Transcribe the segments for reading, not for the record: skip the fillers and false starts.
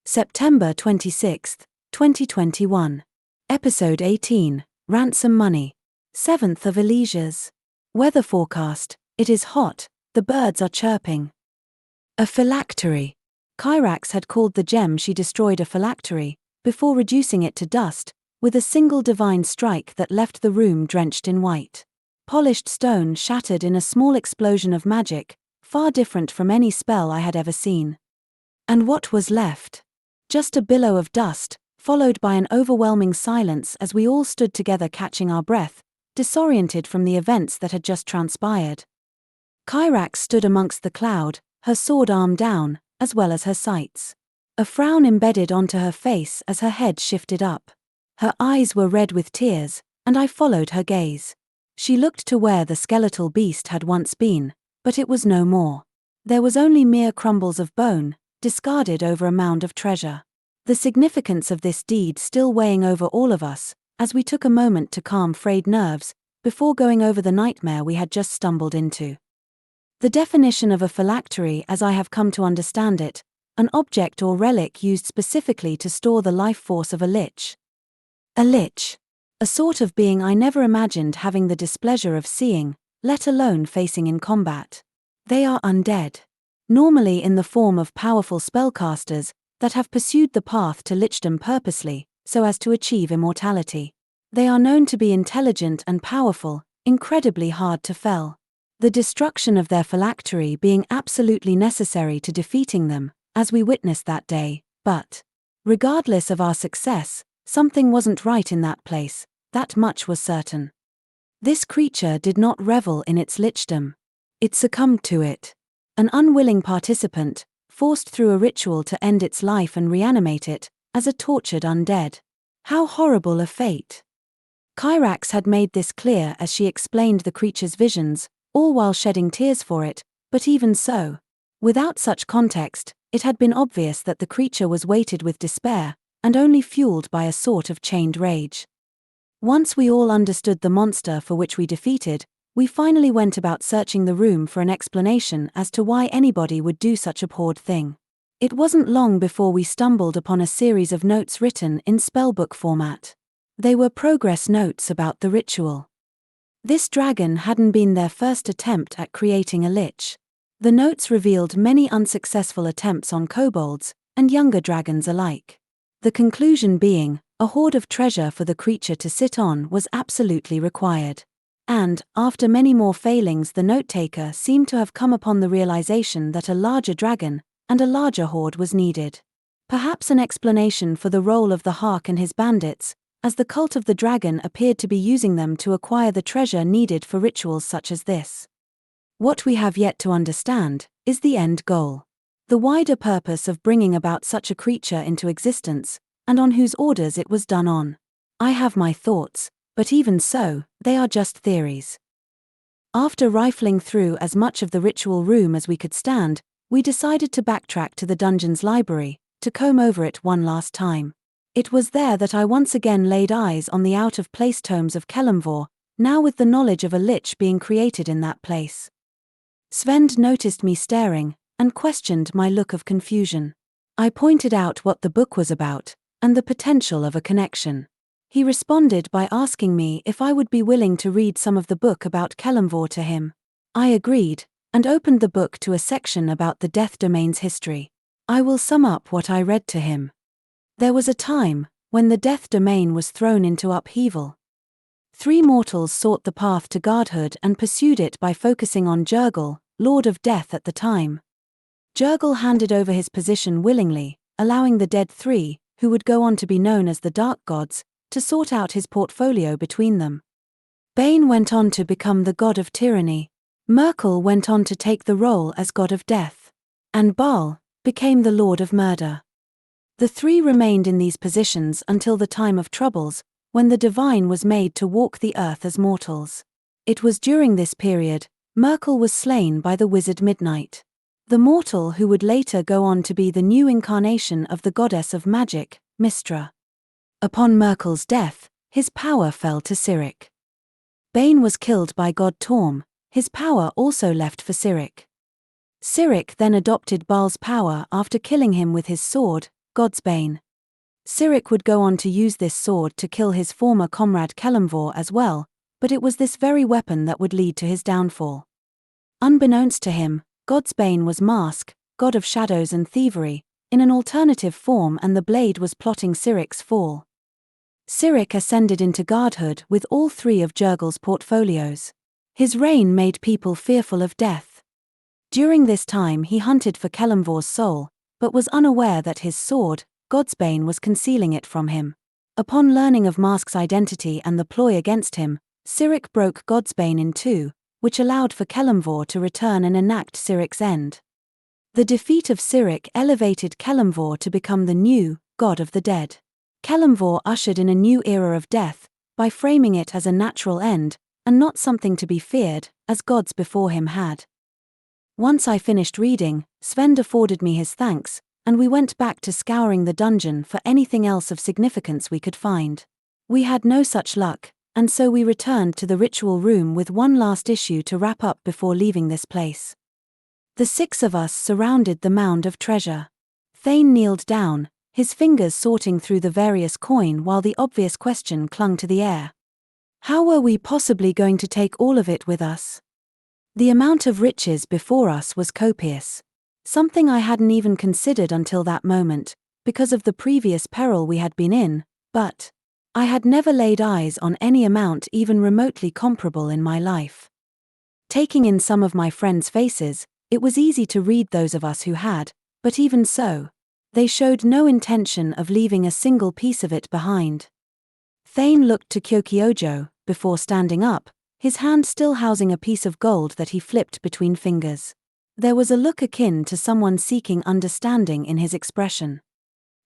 September 26, 2021. Episode 18, Ransom Money. 7th of Elisia's. Weather forecast, it is hot, the birds are chirping. A phylactery. Kyrax had called the gem she destroyed a phylactery, before reducing it to dust, with a single divine strike that left the room drenched in white. Polished stone shattered in a small explosion of magic, far different from any spell I had ever seen. And what was left? Just a billow of dust, followed by an overwhelming silence as we all stood together catching our breath, disoriented from the events that had just transpired. Kyrax stood amongst the cloud, her sword arm down, as well as her sights. A frown embedded onto her face as her head shifted up. Her eyes were red with tears, and I followed her gaze. She looked to where the skeletal beast had once been, but it was no more. There was only mere crumbles of bone, discarded over a mound of treasure. The significance of this deed still weighing over all of us, as we took a moment to calm frayed nerves, before going over the nightmare we had just stumbled into. The definition of a phylactery as I have come to understand it, an object or relic used specifically to store the life force of a lich. A lich. A sort of being I never imagined having the displeasure of seeing, let alone facing in combat. They are undead. Normally in the form of powerful spellcasters that have pursued the path to lichdom purposely, so as to achieve immortality. They are known to be intelligent and powerful, incredibly hard to fell. The destruction of their phylactery being absolutely necessary to defeating them, as we witnessed that day, but, regardless of our success, something wasn't right in that place, that much was certain. This creature did not revel in its lichdom. It succumbed to it. An unwilling participant, forced through a ritual to end its life and reanimate it, as a tortured undead. How horrible a fate. Kyrax had made this clear as she explained the creature's visions, all while shedding tears for it, but even so, without such context, it had been obvious that the creature was weighted with despair, and only fueled by a sort of chained rage. Once we all understood the monster for which we defeated, we finally went about searching the room for an explanation as to why anybody would do such a abhorred thing. It wasn't long before we stumbled upon a series of notes written in spellbook format. They were progress notes about the ritual. This dragon hadn't been their first attempt at creating a lich. The notes revealed many unsuccessful attempts on kobolds, and younger dragons alike. The conclusion being, a hoard of treasure for the creature to sit on was absolutely required. And, after many more failings, the note-taker seemed to have come upon the realization that a larger dragon, and a larger hoard was needed. Perhaps an explanation for the role of the Hark and his bandits, as the cult of the dragon appeared to be using them to acquire the treasure needed for rituals such as this. What we have yet to understand, is the end goal. The wider purpose of bringing about such a creature into existence, and on whose orders it was done on. I have my thoughts, but even so, they are just theories. After rifling through as much of the ritual room as we could stand, we decided to backtrack to the dungeon's library, to comb over it one last time. It was there that I once again laid eyes on the out-of-place tomes of Kelemvor, now with the knowledge of a lich being created in that place. Svend noticed me staring, and questioned my look of confusion. I pointed out what the book was about, and the potential of a connection. He responded by asking me if I would be willing to read some of the book about Kelemvor to him. I agreed, and opened the book to a section about the Death Domain's history. I will sum up what I read to him. There was a time, when the Death Domain was thrown into upheaval. 3 mortals sought the path to godhood and pursued it by focusing on Jurgle, Lord of Death at the time. Jurgle handed over his position willingly, allowing the dead 3, who would go on to be known as the Dark Gods, to sort out his portfolio between them. Bane went on to become the god of tyranny. Merkel went on to take the role as god of death. And Baal became the lord of murder. The 3 remained in these positions until the time of troubles, when the divine was made to walk the earth as mortals. It was during this period, Merkel was slain by the wizard Midnight, the mortal who would later go on to be the new incarnation of the goddess of magic, Mystra. Upon Merkel's death, his power fell to Cyric. Bane was killed by god Torm, his power also left for Cyric. Cyric then adopted Baal's power after killing him with his sword, God's bane. Sirik would go on to use this sword to kill his former comrade Kelemvor as well, but it was this very weapon that would lead to his downfall. Unbeknownst to him, God's bane was Mask, god of shadows and thievery, in an alternative form, and the blade was plotting Sirik's fall. Sirik ascended into godhood with all three of Jurgel's portfolios. His reign made people fearful of death. During this time he hunted for Kelemvor's soul, but was unaware that his sword, Godsbane, was concealing it from him. Upon learning of Mask's identity and the ploy against him, Sirik broke Godsbane in two, which allowed for Kelemvor to return and enact Sirik's end. The defeat of Sirik elevated Kelemvor to become the new god of the dead. Kelemvor ushered in a new era of death, by framing it as a natural end, and not something to be feared, as gods before him had. Once I finished reading, Sven afforded me his thanks, and we went back to scouring the dungeon for anything else of significance we could find. We had no such luck, and so we returned to the ritual room with one last issue to wrap up before leaving this place. The six of us surrounded the mound of treasure. Thane kneeled down, his fingers sorting through the various coin while the obvious question clung to the air. How were we possibly going to take all of it with us? The amount of riches before us was copious. Something I hadn't even considered until that moment, because of the previous peril we had been in, but I had never laid eyes on any amount even remotely comparable in my life. Taking in some of my friends' faces, it was easy to read those of us who had, but even so, they showed no intention of leaving a single piece of it behind. Thane looked to Kyokyojo, before standing up, his hand still housing a piece of gold that he flipped between fingers. There was a look akin to someone seeking understanding in his expression.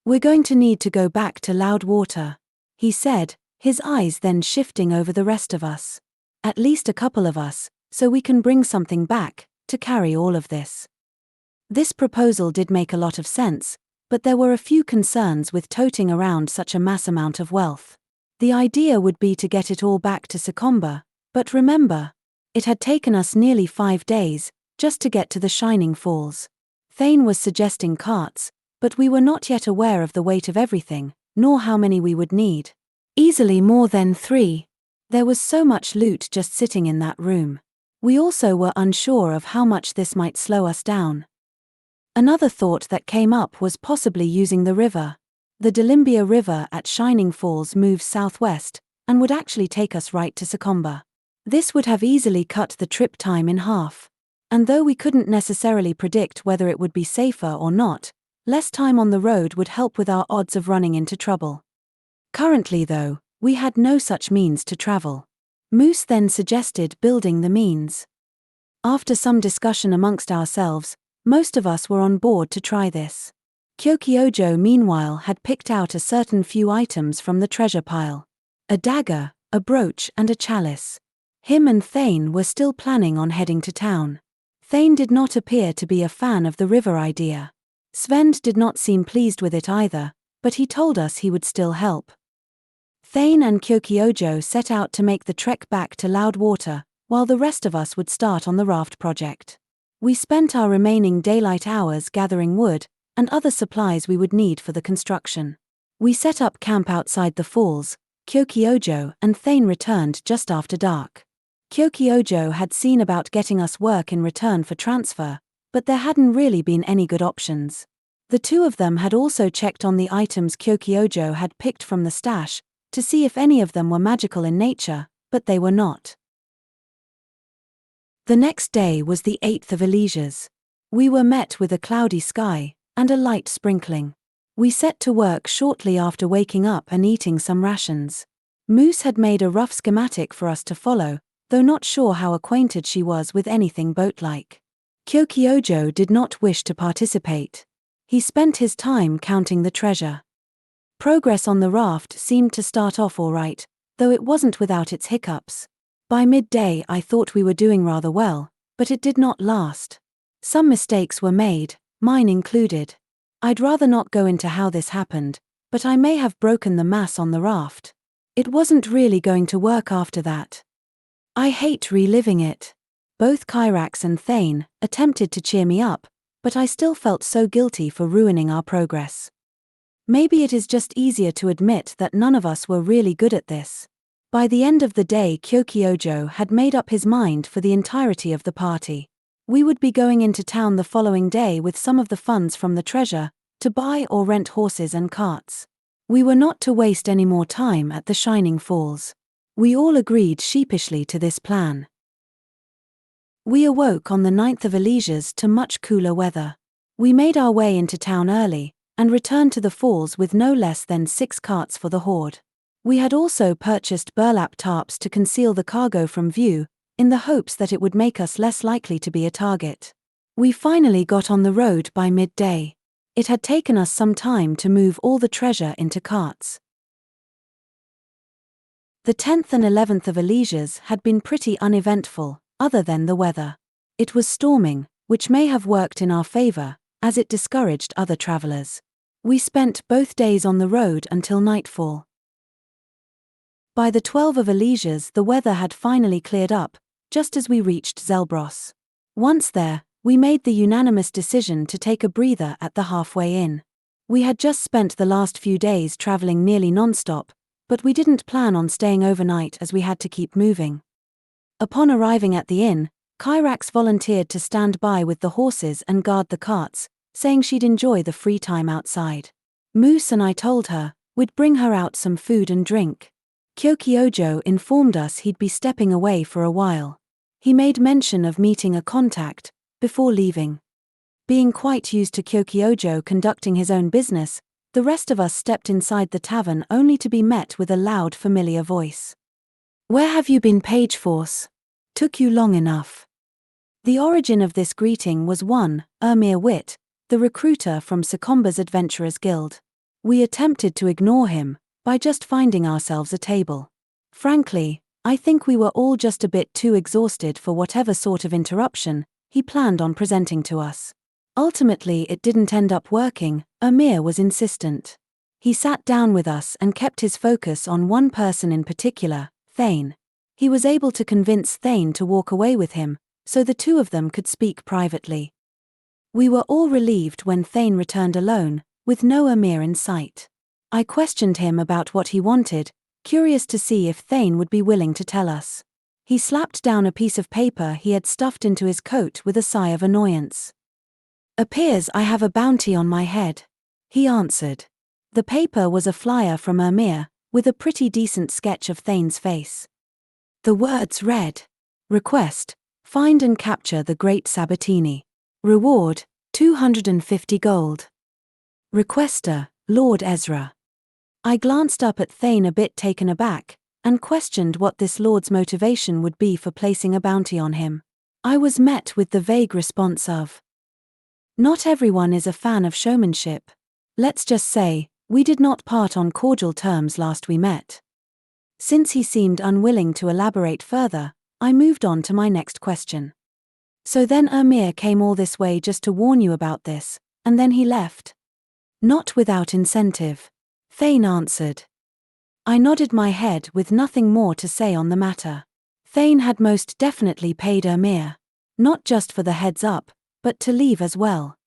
"We're going to need to go back to Loudwater," he said, his eyes then shifting over the rest of us. "At least a couple of us, so we can bring something back, to carry all of this." This proposal did make a lot of sense, but there were a few concerns with toting around such a mass amount of wealth. The idea would be to get it all back to Secomber, but remember, it had taken us nearly 5 days, just to get to the Shining Falls. Thane was suggesting carts, but we were not yet aware of the weight of everything, nor how many we would need. Easily more than 3. There was so much loot just sitting in that room. We also were unsure of how much this might slow us down. Another thought that came up was possibly using the river. The Delimbia River at Shining Falls moves southwest, and would actually take us right to Secomber. This would have easily cut the trip time in half. And though we couldn't necessarily predict whether it would be safer or not, less time on the road would help with our odds of running into trouble. Currently though, we had no such means to travel. Moose then suggested building the means. After some discussion amongst ourselves, most of us were on board to try this. Kyokyojo meanwhile had picked out a certain few items from the treasure pile. A dagger, a brooch and a chalice. Him and Thane were still planning on heading to town. Thane did not appear to be a fan of the river idea. Svend did not seem pleased with it either, but he told us he would still help. Thane and Kyokyojo set out to make the trek back to Loudwater, while the rest of us would start on the raft project. We spent our remaining daylight hours gathering wood, and other supplies we would need for the construction. We set up camp outside the falls. Kyokyojo and Thane returned just after dark. Kyokyojo had seen about getting us work in return for transfer, but there hadn't really been any good options. The two of them had also checked on the items Kyokyojo had picked from the stash, to see if any of them were magical in nature, but they were not. The next day was the 8th of Elysias. We were met with a cloudy sky, and a light sprinkling. We set to work shortly after waking up and eating some rations. Moose had made a rough schematic for us to follow, though not sure how acquainted she was with anything boat-like. Kyokyojo did not wish to participate. He spent his time counting the treasure. Progress on the raft seemed to start off all right, though it wasn't without its hiccups. By midday I thought we were doing rather well, but it did not last. Some mistakes were made, mine included. I'd rather not go into how this happened, but I may have broken the mass on the raft. It wasn't really going to work after that. I hate reliving it. Both Kyrax and Thane attempted to cheer me up, but I still felt so guilty for ruining our progress. Maybe it is just easier to admit that none of us were really good at this. By the end of the day, Kyokyojo had made up his mind for the entirety of the party. We would be going into town the following day with some of the funds from the treasure to buy or rent horses and carts. We were not to waste any more time at the Shining Falls. We all agreed sheepishly to this plan. We awoke on the 9th of Elysias to much cooler weather. We made our way into town early, and returned to the falls with no less than 6 carts for the horde. We had also purchased burlap tarps to conceal the cargo from view, in the hopes that it would make us less likely to be a target. We finally got on the road by midday. It had taken us some time to move all the treasure into carts. The 10th and 11th of Elysias had been pretty uneventful, other than the weather. It was storming, which may have worked in our favor, as it discouraged other travelers. We spent both days on the road until nightfall. By the 12th of Elysias the weather had finally cleared up, just as we reached Zelbros. Once there, we made the unanimous decision to take a breather at the halfway inn. We had just spent the last few days traveling nearly non-stop, but we didn't plan on staying overnight as we had to keep moving. Upon arriving at the inn, Kyrax volunteered to stand by with the horses and guard the carts, saying she'd enjoy the free time outside. Moose and I told her we'd bring her out some food and drink. Kyokyojo informed us he'd be stepping away for a while. He made mention of meeting a contact before leaving. Being quite used to Kyokyojo conducting his own business, the rest of us stepped inside the tavern only to be met with a loud familiar voice. "Where have you been, Page Force? Took you long enough." The origin of this greeting was one, Ermir Witt, the recruiter from Secomber's Adventurers Guild. We attempted to ignore him by just finding ourselves a table. Frankly, I think we were all just a bit too exhausted for whatever sort of interruption he planned on presenting to us. Ultimately it didn't end up working. Ermir was insistent. He sat down with us and kept his focus on one person in particular, Thane. He was able to convince Thane to walk away with him, so the two of them could speak privately. We were all relieved when Thane returned alone, with no Ermir in sight. I questioned him about what he wanted, curious to see if Thane would be willing to tell us. He slapped down a piece of paper he had stuffed into his coat with a sigh of annoyance. "Appears I have a bounty on my head," he answered. The paper was a flyer from Ermir, with a pretty decent sketch of Thane's face. The words read, "Request, find and capture the Great Sabatini. Reward, 250 gold. Requester, Lord Ezra." I glanced up at Thane a bit taken aback, and questioned what this lord's motivation would be for placing a bounty on him. I was met with the vague response of, "Not everyone is a fan of showmanship. Let's just say, we did not part on cordial terms last we met." Since he seemed unwilling to elaborate further, I moved on to my next question. "So then Ermir came all this way just to warn you about this, and then he left?" "Not without incentive," Thane answered. I nodded my head with nothing more to say on the matter. Thane had most definitely paid Ermir, not just for the heads up, but to leave as well.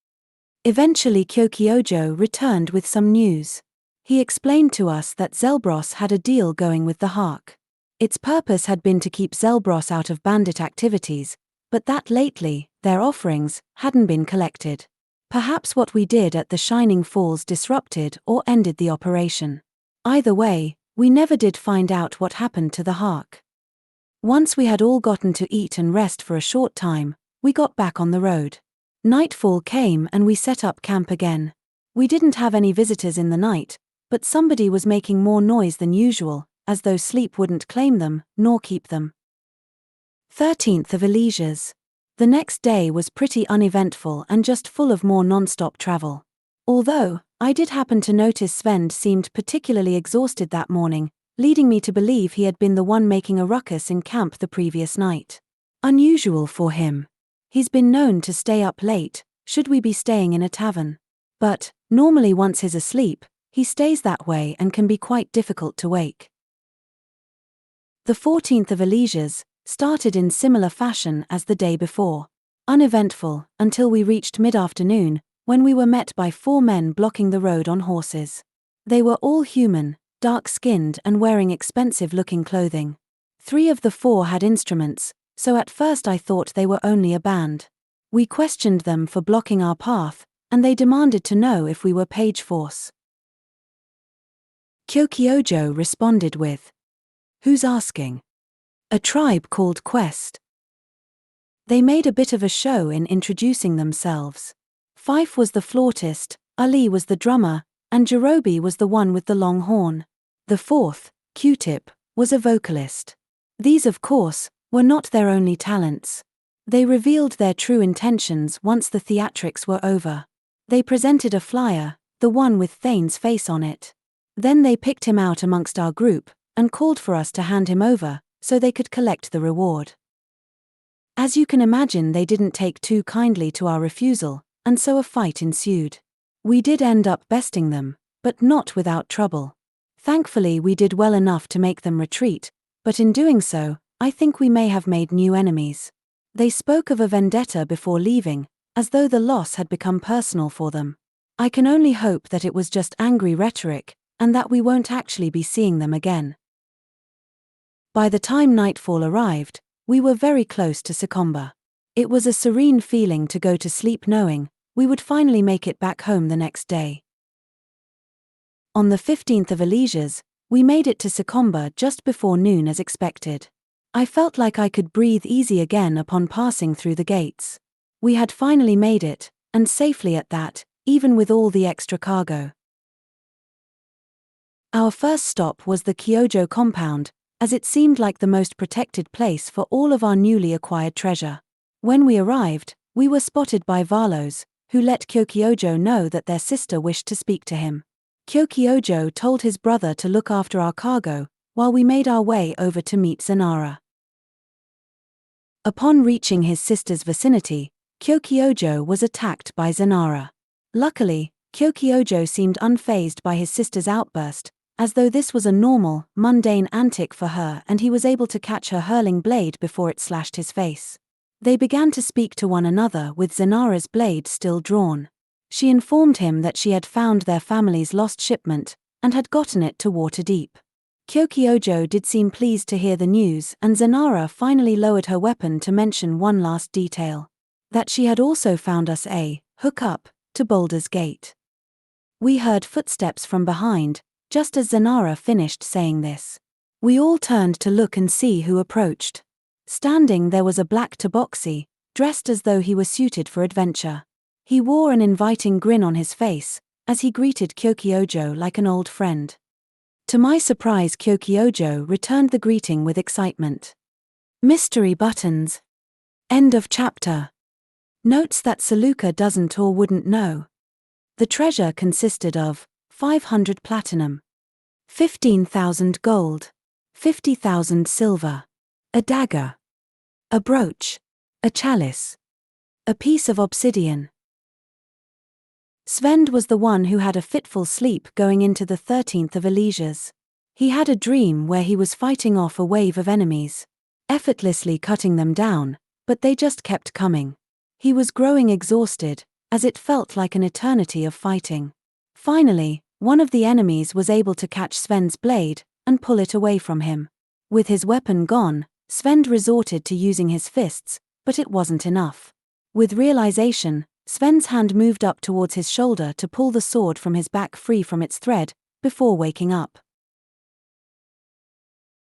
Eventually Kyokyojo returned with some news. He explained to us that Zelbros had a deal going with the Hark. Its purpose had been to keep Zelbros out of bandit activities, but that lately, their offerings hadn't been collected. Perhaps what we did at the Shining Falls disrupted or ended the operation. Either way, we never did find out what happened to the Hark. Once we had all gotten to eat and rest for a short time, we got back on the road. Nightfall came and we set up camp again. We didn't have any visitors in the night, but somebody was making more noise than usual, as though sleep wouldn't claim them, nor keep them. 13th of Elysias. The next day was pretty uneventful and just full of more non-stop travel. Although, I did happen to notice Sven seemed particularly exhausted that morning, leading me to believe he had been the one making a ruckus in camp the previous night. Unusual for him. He's been known to stay up late, should we be staying in a tavern. But, normally once he's asleep, he stays that way and can be quite difficult to wake. The 14th of Elysias started in similar fashion as the day before. Uneventful, until we reached mid-afternoon, when we were met by 4 men blocking the road on horses. They were all human, dark-skinned and wearing expensive-looking clothing. 3 of the 4 had instruments, so at first I thought they were only a band. We questioned them for blocking our path, and they demanded to know if we were Page Force. Kyokyojo responded with, "Who's asking?" A tribe called Quest. They made a bit of a show in introducing themselves. Fife was the flautist, Ali was the drummer, and Jirobi was the one with the long horn. The 4th, Q-Tip, was a vocalist. These, of course, were not their only talents. They revealed their true intentions once the theatrics were over. They presented a flyer, the one with Thane's face on it. Then they picked him out amongst our group, and called for us to hand him over, so they could collect the reward. As you can imagine, they didn't take too kindly to our refusal, and so a fight ensued. We did end up besting them, but not without trouble. Thankfully we did well enough to make them retreat, but in doing so, I think we may have made new enemies. They spoke of a vendetta before leaving, as though the loss had become personal for them. I can only hope that it was just angry rhetoric, and that we won't actually be seeing them again. By the time nightfall arrived, we were very close to Secomber. It was a serene feeling to go to sleep knowing we would finally make it back home the next day. On the 15th of Elysias, we made it to Secomber just before noon as expected. I felt like I could breathe easy again upon passing through the gates. We had finally made it, and safely at that, even with all the extra cargo. Our first stop was the Kyojo compound, as it seemed like the most protected place for all of our newly acquired treasure. When we arrived, we were spotted by Valos, who let Kyokyojo know that their sister wished to speak to him. Kyokyojo told his brother to look after our cargo, while we made our way over to meet Zanara. Upon reaching his sister's vicinity, Kyokyojo was attacked by Zanara. Luckily, Kyokyojo seemed unfazed by his sister's outburst, as though this was a normal, mundane antic for her, and he was able to catch her hurling blade before it slashed his face. They began to speak to one another with Zanara's blade still drawn. She informed him that she had found their family's lost shipment, and had gotten it to Waterdeep. Kyokyojo did seem pleased to hear the news, and Zanara finally lowered her weapon to mention one last detail. That she had also found us a hook-up to Baldur's Gate. We heard footsteps from behind, just as Zanara finished saying this. We all turned to look and see who approached. Standing there was a black tabaxi, dressed as though he were suited for adventure. He wore an inviting grin on his face, as he greeted Kyokyojo like an old friend. To my surprise, Kyokyojo returned the greeting with excitement. Mystery buttons. End of chapter. Notes that Siluca doesn't or wouldn't know. The treasure consisted of 500 platinum, 15,000 gold, 50,000 silver, a dagger, a brooch, a chalice, a piece of obsidian. Svend was the one who had a fitful sleep going into the 13th of Elysias. He had a dream where he was fighting off a wave of enemies, effortlessly cutting them down, but they just kept coming. He was growing exhausted, as it felt like an eternity of fighting. Finally, one of the enemies was able to catch Svend's blade and pull it away from him. With his weapon gone, Svend resorted to using his fists, but it wasn't enough. With realization, Svend's hand moved up towards his shoulder to pull the sword from his back free from its thread, before waking up.